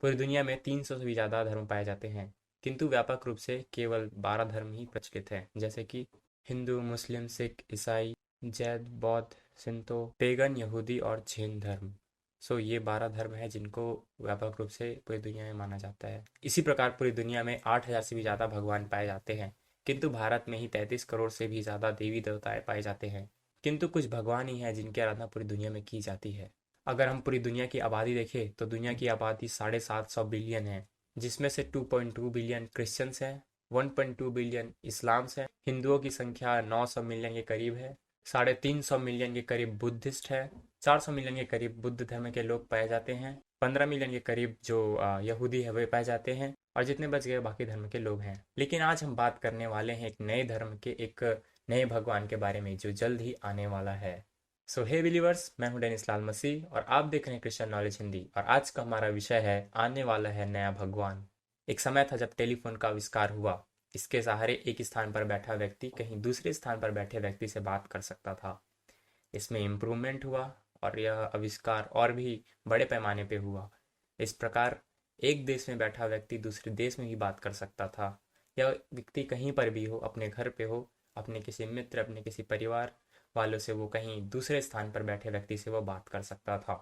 पूरी दुनिया में 300 से भी ज़्यादा धर्म पाए जाते हैं, किंतु व्यापक रूप से केवल 12 धर्म ही प्रचलित हैं, जैसे कि हिंदू, मुस्लिम, सिख, ईसाई, जैन, बौद्ध, सिंतो, पेगन, यहूदी और जैन धर्म। ये 12 धर्म है जिनको व्यापक रूप से पूरी दुनिया में माना जाता है। इसी प्रकार पूरी दुनिया में 8,000 से भी ज़्यादा भगवान पाए जाते हैं, किंतु भारत में ही 33 करोड़ से भी ज़्यादा देवी देवताएं पाए जाते हैं। किंतु कुछ भगवान ही हैं जिनकी आराधना पूरी दुनिया में की जाती है। अगर हम पूरी दुनिया की आबादी देखें तो दुनिया की आबादी 750 बिलियन है, जिसमें से 2.2 बिलियन क्रिश्चियंस हैं, 1.2 बिलियन इस्लाम्स हैं, हिंदुओं की संख्या 900 मिलियन के करीब है, 350 मिलियन के करीब बुद्धिस्ट है, 400 मिलियन के करीब बुद्ध धर्म के लोग पाए जाते हैं, 15 मिलियन के करीब जो यहूदी है वे पाए जाते हैं, और जितने बच गए बाकी धर्म के लोग हैं। लेकिन आज हम बात करने वाले हैं एक नए धर्म के, एक नए भगवान के बारे में जो जल्द ही आने वाला है। हे बिलीवर्स, मैं हूं डेनिस लाल मसीह और आप देख रहे हैं क्रिश्चियन नॉलेज हिंदी। और आज का हमारा विषय है आने वाला है नया भगवान। एक समय था जब टेलीफोन का आविष्कार हुआ। इसके सहारे एक स्थान पर बैठा व्यक्ति कहीं दूसरे स्थान पर बैठे व्यक्ति से बात कर सकता था। इसमें इम्प्रूवमेंट हुआ और यह आविष्कार और भी बड़े पैमाने पे हुआ। इस प्रकार एक देश में बैठा व्यक्ति दूसरे देश में भी बात कर सकता था। यह व्यक्ति कहीं पर भी हो, अपने घर पे हो, अपने किसी मित्र, अपने किसी परिवार वालों से वो कहीं दूसरे स्थान पर बैठे व्यक्ति से वो बात कर सकता था।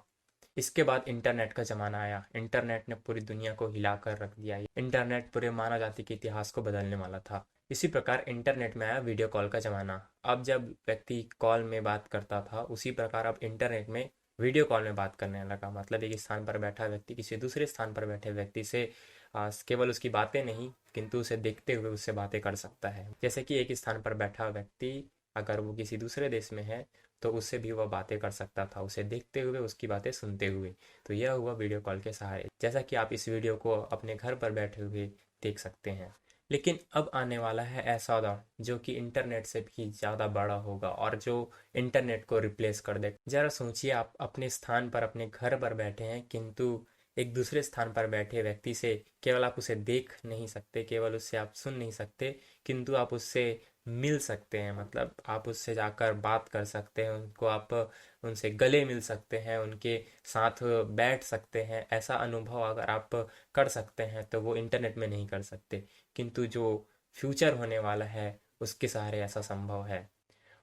इसके बाद इंटरनेट का ज़माना आया। इंटरनेट ने पूरी दुनिया को हिला कर रख दिया। इंटरनेट पूरे मानव जाति के इतिहास को बदलने वाला था। इसी प्रकार इंटरनेट में आया वीडियो कॉल का ज़माना। अब जब व्यक्ति कॉल में बात करता था, उसी प्रकार अब इंटरनेट में वीडियो कॉल में बात करने लगा। मतलब एक स्थान पर बैठा व्यक्ति किसी दूसरे स्थान पर बैठे व्यक्ति से केवल उसकी बातें नहीं, किंतु उसे देखते हुए उससे बातें कर सकता है। जैसे कि एक स्थान पर बैठा व्यक्ति अगर वो किसी दूसरे देश में है तो उससे भी वह बातें कर सकता था, उसे देखते हुए, उसकी बातें सुनते हुए। तो यह हुआ वीडियो कॉल के सहारे, जैसा कि आप इस वीडियो को अपने घर पर बैठे हुए देख सकते हैं। लेकिन अब आने वाला है ऐसा दौर जो कि इंटरनेट से भी ज़्यादा बड़ा होगा और जो इंटरनेट को रिप्लेस कर दे। ज़रा सोचिए, आप अपने स्थान पर, अपने घर पर बैठे हैं, किंतु एक दूसरे स्थान पर बैठे व्यक्ति से केवल आप उसे देख नहीं सकते, केवल उससे आप सुन नहीं सकते, किंतु आप उससे मिल सकते हैं। मतलब आप उससे जाकर बात कर सकते हैं, उनको आप उनसे गले मिल सकते हैं, उनके साथ बैठ सकते हैं। ऐसा अनुभव अगर आप कर सकते हैं तो वो इंटरनेट में नहीं कर सकते, किंतु जो फ्यूचर होने वाला है उसके सहारे ऐसा संभव है।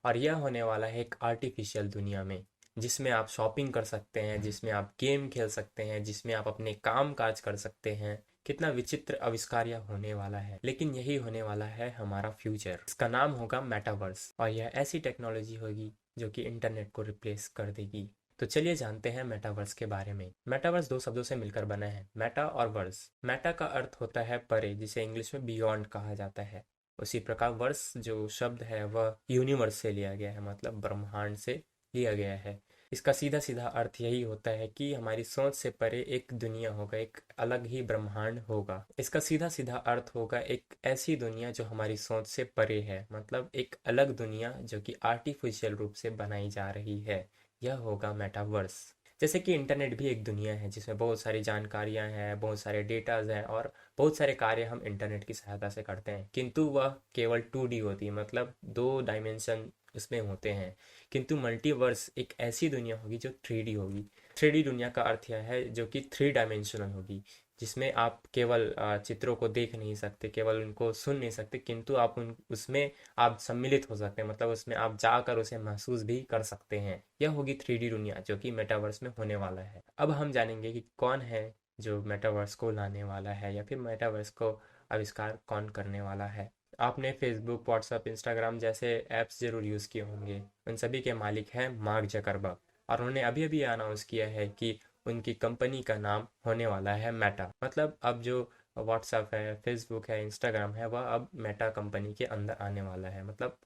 और यह होने वाला है एक आर्टिफिशियल दुनिया में, जिसमें आप शॉपिंग कर सकते हैं, जिसमें आप गेम खेल सकते हैं, जिसमें आप अपने काम काज कर सकते हैं। कितना विचित्र आविष्कार यह होने वाला है, लेकिन यही होने वाला है हमारा फ्यूचर। इसका नाम होगा मेटावर्स, और यह ऐसी टेक्नोलॉजी होगी जो कि इंटरनेट को रिप्लेस कर देगी। तो चलिए जानते हैं मेटावर्स के बारे में। मेटावर्स दो शब्दों से मिलकर बना है, मेटा और वर्स। मेटा का अर्थ होता है परे, जिसे इंग्लिश में बियॉन्ड कहा जाता है। उसी प्रकार वर्स जो शब्द है वह यूनिवर्स से लिया गया है, मतलब ब्रह्मांड से लिया गया है। इसका सीधा सीधा अर्थ यही होता है कि हमारी सोच से परे एक दुनिया होगा, एक अलग ही ब्रह्मांड होगा। इसका सीधा सीधा अर्थ होगा एक ऐसी दुनिया जो हमारी सोच से परे है, मतलब एक अलग दुनिया जो कि आर्टिफिशियल रूप से बनाई जा रही है। यह होगा मेटावर्स। जैसे कि इंटरनेट भी एक दुनिया है जिसमें बहुत सारी जानकारियां हैं, बहुत सारे डेटाज हैं और बहुत सारे कार्य हम इंटरनेट की सहायता से करते हैं, किंतु वह केवल 2D होती है, मतलब 2 डायमेंशन उसमें होते हैं। किंतु मल्टीवर्स एक ऐसी दुनिया होगी जो 3D होगी। 3D दुनिया का अर्थ यह है जो कि 3 डायमेंशनल होगी, जिसमें आप केवल चित्रों को देख नहीं सकते, केवल उनको सुन नहीं सकते, किंतु आप उन उसमें आप सम्मिलित हो सकते हैं, मतलब उसमें आप जाकर उसे महसूस भी कर सकते हैं। यह होगी 3D दुनिया जो कि मेटावर्स में होने वाला है। अब हम जानेंगे कि कौन है जो मेटावर्स को लाने वाला है, या फिर मेटावर्स को आविष्कार कौन करने वाला है। आपने फेसबुक, व्हाट्सएप, इंस्टाग्राम जैसे ऐप्स जरूर यूज़ किए होंगे। उन सभी के मालिक हैं मार्क जकरबर्ग, और उन्होंने अभी अभी अनाउंस किया है कि उनकी कंपनी का नाम होने वाला है मेटा। मतलब अब जो व्हाट्सएप है, फेसबुक है, इंस्टाग्राम है, वह अब मेटा कंपनी के अंदर आने वाला है। मतलब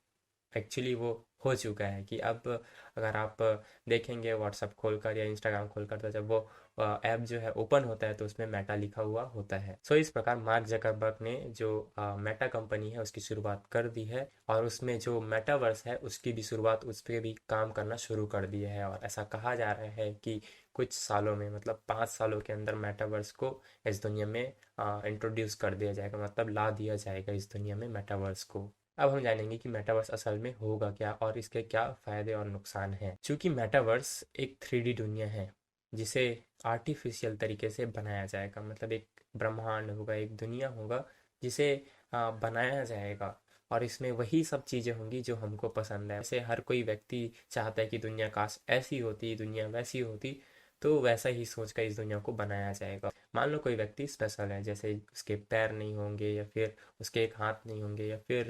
एक्चुअली वो हो चुका है कि अब अगर आप देखेंगे व्हाट्सएप खोलकर या इंस्टाग्राम खोलकर, तो जब वो ऐप जो है ओपन होता है तो उसमें मेटा लिखा हुआ होता है। इस प्रकार मार्क जकरबर्ग ने जो मेटा कंपनी है उसकी शुरुआत कर दी है, और उसमें जो मेटावर्स है उसकी भी शुरुआत, उस पर भी काम करना शुरू कर दिया है। और ऐसा कहा जा रहा है कि कुछ सालों में, मतलब 5 सालों के अंदर मेटावर्स को इस दुनिया में इंट्रोड्यूस कर दिया जाएगा, मतलब ला दिया जाएगा इस दुनिया में मेटावर्स को। अब हम जानेंगे कि मेटावर्स असल में होगा क्या और इसके क्या फायदे और नुकसान हैं। चूंकि मेटावर्स एक 3D दुनिया है, जिसे आर्टिफिशियल तरीके से बनाया जाएगा। मतलब एक ब्रह्मांड होगा, एक दुनिया होगा जिसे बनाया जाएगा, और इसमें वही सब चीज़ें होंगी जो हमको पसंद है। जैसे हर कोई व्यक्ति चाहता है कि दुनिया काश ऐसी होती, दुनिया वैसी होती, तो वैसा ही सोच कर इस दुनिया को बनाया जाएगा। मान लो कोई व्यक्ति स्पेशल है, जैसे उसके पैर नहीं होंगे, या फिर उसके एक हाथ नहीं होंगे, या फिर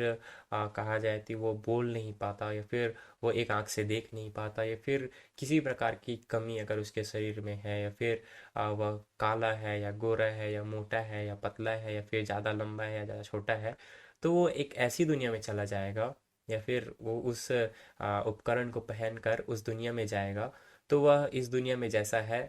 कहा जाए कि वो बोल नहीं पाता, या फिर वो एक आंख से देख नहीं पाता, या फिर किसी प्रकार की कमी अगर उसके शरीर में है, या फिर वह काला है या गोरा है या मोटा है या पतला है, या फिर ज़्यादा लंबा है या ज़्यादा छोटा है, तो वो एक ऐसी दुनिया में चला जाएगा, या फिर वो उस उपकरण को पहनकर उस दुनिया में जाएगा। तो वह इस दुनिया में जैसा है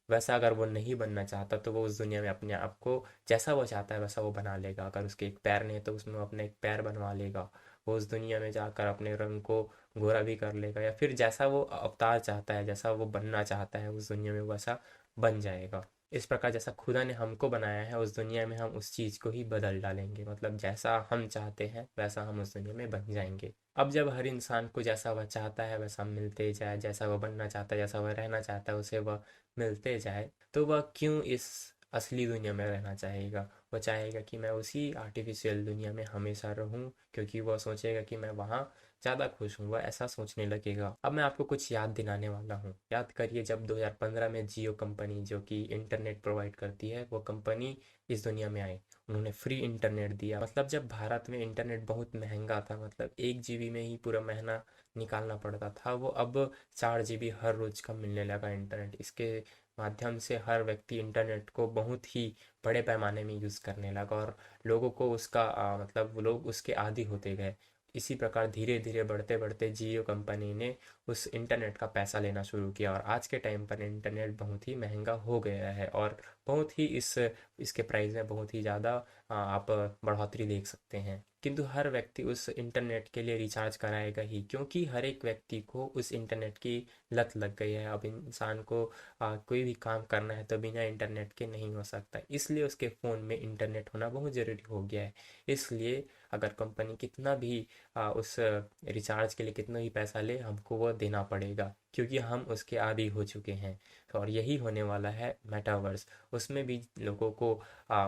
वैसा अगर वो नहीं बनना चाहता, तो वो उस दुनिया में अपने आप को जैसा वो चाहता है वैसा वो बना लेगा। अगर उसके एक पैर नहीं है तो उसमें वो अपना एक पैर बनवा लेगा। वो उस दुनिया में जाकर अपने रंग को गोरा भी कर लेगा, या फिर जैसा वो अवतार चाहता है, जैसा वो बनना चाहता है उस दुनिया में वैसा बन जाएगा। इस प्रकार जैसा खुदा ने हमको बनाया है उस दुनिया में हम उस चीज़ को ही बदल डालेंगे। मतलब जैसा हम चाहते हैं वैसा हम उस दुनिया में बन जाएंगे। अब जब हर इंसान को जैसा वह चाहता है वैसा मिलते जाए, जैसा वह बनना चाहता है, जैसा वह रहना चाहता है उसे वह मिलते जाए, तो वह क्यों इस असली दुनिया में रहना चाहेगा। वह चाहेगा कि मैं उसी आर्टिफिशियल दुनिया में हमेशा रहूं, क्योंकि वह सोचेगा कि मैं वहाँ ज़्यादा खुश हूँ, वह ऐसा सोचने लगेगा। अब मैं आपको कुछ याद दिलाने वाला हूँ। याद करिए जब 2015 में जियो कंपनी, जो कि इंटरनेट प्रोवाइड करती है, वो कंपनी इस दुनिया में आई। उन्होंने फ्री इंटरनेट दिया। मतलब जब भारत में इंटरनेट बहुत महंगा था, मतलब 1 GB में ही पूरा महीना निकालना पड़ता था, वो अब 4 GB हर रोज का मिलने लगा इंटरनेट। इसके माध्यम से हर व्यक्ति इंटरनेट को बहुत ही बड़े पैमाने में यूज़ करने लगा, और लोगों को उसका मतलब वो लोग उसके आदी होते गए। इसी प्रकार धीरे धीरे बढ़ते बढ़ते जियो कंपनी ने उस इंटरनेट का पैसा लेना शुरू किया, और आज के टाइम पर इंटरनेट बहुत ही महंगा हो गया है, और बहुत ही इसके प्राइस में बहुत ही ज़्यादा आप बढ़ोतरी देख सकते हैं। किंतु हर व्यक्ति उस इंटरनेट के लिए रिचार्ज कराएगा ही, क्योंकि हर एक व्यक्ति को उस इंटरनेट की लत लग गई है। अब इंसान को कोई भी काम करना है तो बिना इंटरनेट के नहीं हो सकता, इसलिए उसके फ़ोन में इंटरनेट होना बहुत ज़रूरी हो गया है। इसलिए अगर कंपनी कितना भी उस रिचार्ज के लिए कितना भी पैसा ले, हमको वो देना पड़ेगा, क्योंकि हम उसके आदी हो चुके हैं। और यही होने वाला है मेटावर्स। उसमें भी लोगों को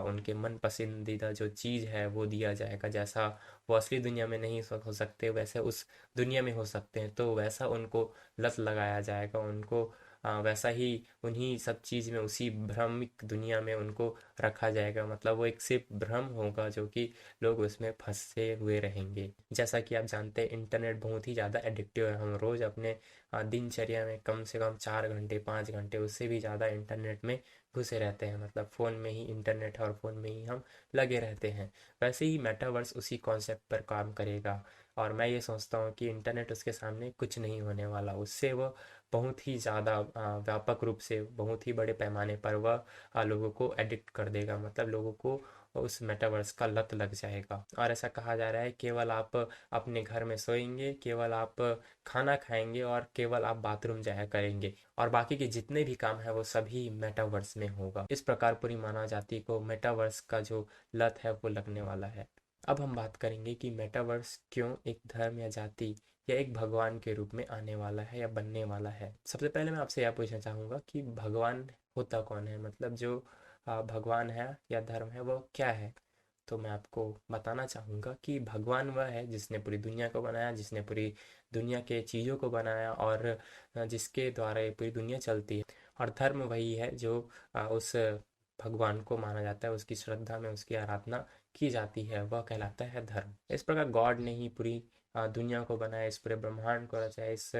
उनके मन पसंदीदा जो चीज़ है वो दिया जाएगा। जैसा वो असली दुनिया में नहीं हो सकते वैसे उस दुनिया में हो सकते हैं, तो वैसा उनको लत लगाया जाएगा। उनको वैसा ही उन्हीं सब चीज़ में, उसी भ्रमिक दुनिया में उनको रखा जाएगा। मतलब वो एक सिर्फ भ्रम होगा, जो कि लोग उसमें फंसे हुए रहेंगे। जैसा कि आप जानते हैं इंटरनेट बहुत ही ज़्यादा एडिक्टिव है। हम रोज़ अपने दिनचर्या में कम से कम 4 घंटे 5 घंटे उससे भी ज़्यादा इंटरनेट में घुसे रहते हैं। मतलब फ़ोन में ही इंटरनेट है और फ़ोन में ही हम लगे रहते हैं। वैसे ही मेटावर्स उसी कॉन्सेप्ट पर काम करेगा, और मैं ये सोचता हूँ कि इंटरनेट उसके सामने कुछ नहीं होने वाला। उससे वो बहुत ही ज़्यादा व्यापक रूप से, बहुत ही बड़े पैमाने पर वह लोगों को एडिक्ट कर देगा। मतलब लोगों को उस मेटावर्स का लत लग जाएगा। और ऐसा कहा जा रहा है केवल आप अपने घर में सोएंगे, केवल आप खाना खाएंगे, और केवल आप बाथरूम जाया करेंगे, और बाकी के जितने भी काम है वो सभी मेटावर्स में होगा। इस प्रकार पूरी मानव जाति को मेटावर्स का जो लत है वो लगने वाला है। अब हम बात करेंगे कि मेटावर्स क्यों एक धर्म या जाति या एक भगवान के रूप में आने वाला है या बनने वाला है। सबसे पहले मैं आपसे यह पूछना चाहूँगा कि भगवान होता कौन है। मतलब जो भगवान है या धर्म है वो क्या है। तो मैं आपको बताना चाहूँगा कि भगवान वह है जिसने पूरी दुनिया को बनाया, जिसने पूरी दुनिया के चीज़ों को बनाया, और जिसके द्वारा ये पूरी दुनिया चलती है। और धर्म वही है जो उस भगवान को माना जाता है, उसकी श्रद्धा में उसकी आराधना की जाती है, वह कहलाता है धर्म। इस प्रकार गॉड ने ही पूरी दुनिया को बनाया, इस पूरे ब्रह्मांड को रचा है, इस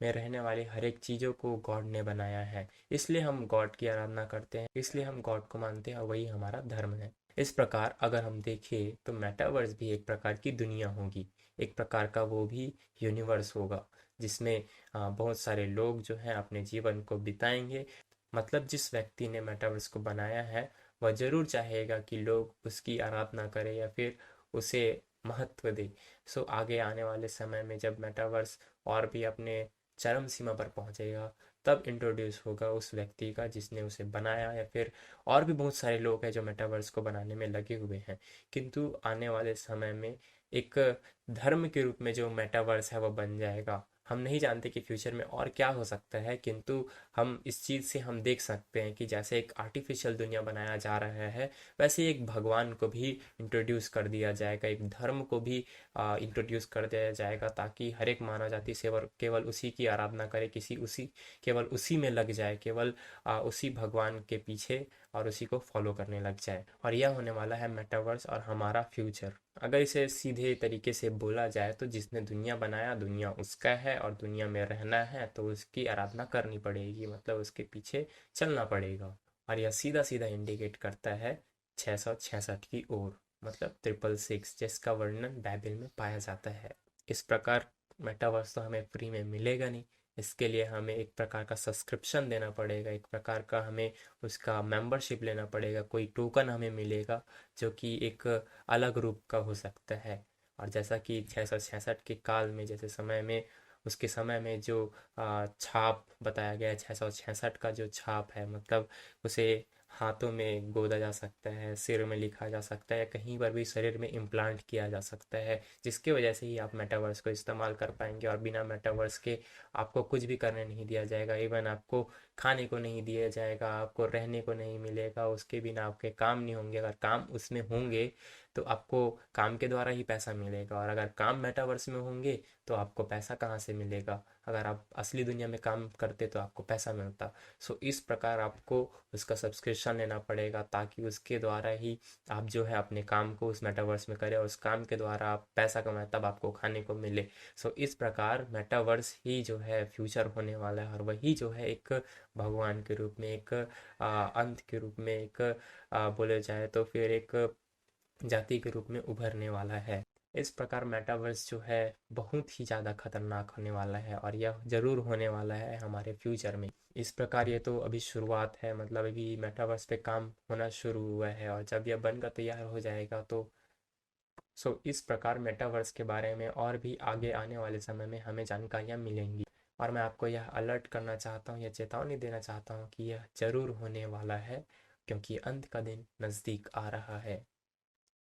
में रहने वाली हर एक चीज़ों को गॉड ने बनाया है। इसलिए हम गॉड की आराधना करते हैं, इसलिए हम गॉड को मानते हैं, और वही हमारा धर्म है। इस प्रकार अगर हम देखें तो मेटावर्स भी एक प्रकार की दुनिया होगी, एक प्रकार का वो भी यूनिवर्स होगा, जिसमें बहुत सारे लोग जो हैं अपने जीवन को बिताएंगे। मतलब जिस व्यक्ति ने मेटावर्स को बनाया है वह ज़रूर चाहेगा कि लोग उसकी आराधना करें या फिर उसे महत्व दे। सो आगे आने वाले समय में जब मेटावर्स और भी अपने चरम सीमा पर पहुंचेगा, तब इंट्रोड्यूस होगा उस व्यक्ति का जिसने उसे बनाया, या फिर और भी बहुत सारे लोग हैं जो मेटावर्स को बनाने में लगे हुए हैं। किंतु आने वाले समय में एक धर्म के रूप में जो मेटावर्स है वह बन जाएगा। हम नहीं जानते कि फ्यूचर में और क्या हो सकता है, किंतु हम इस चीज़ से हम देख सकते हैं कि जैसे एक आर्टिफिशियल दुनिया बनाया जा रहा है, वैसे ही एक भगवान को भी इंट्रोड्यूस कर दिया जाएगा, एक धर्म को भी इंट्रोड्यूस कर दिया जाएगा, ताकि हर एक मानव जाति केवल केवल उसी की आराधना करे, केवल उसी में लग जाए, केवल उसी भगवान के पीछे और उसी को फॉलो करने लग जाए। और यह होने वाला है मेटावर्स और हमारा फ्यूचर। अगर इसे सीधे तरीके से बोला जाए तो जिसने दुनिया बनाया, दुनिया उसका है और दुनिया में रहना है तो उसकी आराधना करनी पड़ेगी, मतलब उसके पीछे चलना पड़ेगा। और यह सीधा सीधा इंडिकेट करता है 666 की ओर, मतलब 666, जिसका वर्णन बाइबल में पाया जाता है। इस प्रकार मेटावर्स तो हमें फ्री में मिलेगा नहीं, इसके लिए हमें एक प्रकार का सब्सक्रिप्शन देना पड़ेगा, एक प्रकार का हमें उसका मेंबरशिप लेना पड़ेगा, कोई टोकन हमें मिलेगा जो कि एक अलग रूप का हो सकता है। और जैसा कि 666 के काल में, जैसे समय में, उसके समय में जो छाप बताया गया है, 666 का जो छाप है, मतलब उसे हाथों में गोदा जा सकता है, सिर में लिखा जा सकता है, कहीं पर भी शरीर में इम्प्लांट किया जा सकता है, जिसकी वजह से ही आप मेटावर्स को इस्तेमाल कर पाएंगे। और बिना मेटावर्स के आपको कुछ भी करने नहीं दिया जाएगा, इवन आपको खाने को नहीं दिया जाएगा, आपको रहने को नहीं मिलेगा, उसके बिना आपके काम नहीं होंगे। अगर काम उसमें होंगे तो आपको काम के द्वारा ही पैसा मिलेगा, और अगर काम मेटावर्स में होंगे तो आपको पैसा कहाँ से मिलेगा? अगर आप असली दुनिया में काम करते तो आपको पैसा मिलता। सो इस प्रकार आपको उसका सब्सक्रिप्शन लेना पड़ेगा, ताकि उसके द्वारा ही आप जो है अपने काम को उस मेटावर्स में करें और उस काम के द्वारा आप पैसा कमाएं, तब आपको खाने को मिले। सो इस प्रकार मेटावर्स ही जो है फ्यूचर होने वाला है, और वही जो है एक भगवान के रूप में, एक अंत के रूप में, एक बोले जाए तो फिर एक जाति के रूप में उभरने वाला है। इस प्रकार मेटावर्स जो है बहुत ही ज़्यादा खतरनाक होने वाला है, और यह ज़रूर होने वाला है हमारे फ्यूचर में। इस प्रकार ये तो अभी शुरुआत है, मतलब अभी मेटावर्स पे काम होना शुरू हुआ है, और जब यह बनकर तैयार हो जाएगा तो इस प्रकार मेटावर्स के बारे में और भी आगे आने वाले समय में हमें जानकारियाँ मिलेंगी। और मैं आपको यह अलर्ट करना चाहता हूँ, यह चेतावनी देना चाहता हूँ कि यह ज़रूर होने वाला है, क्योंकि अंत का दिन नज़दीक आ रहा है।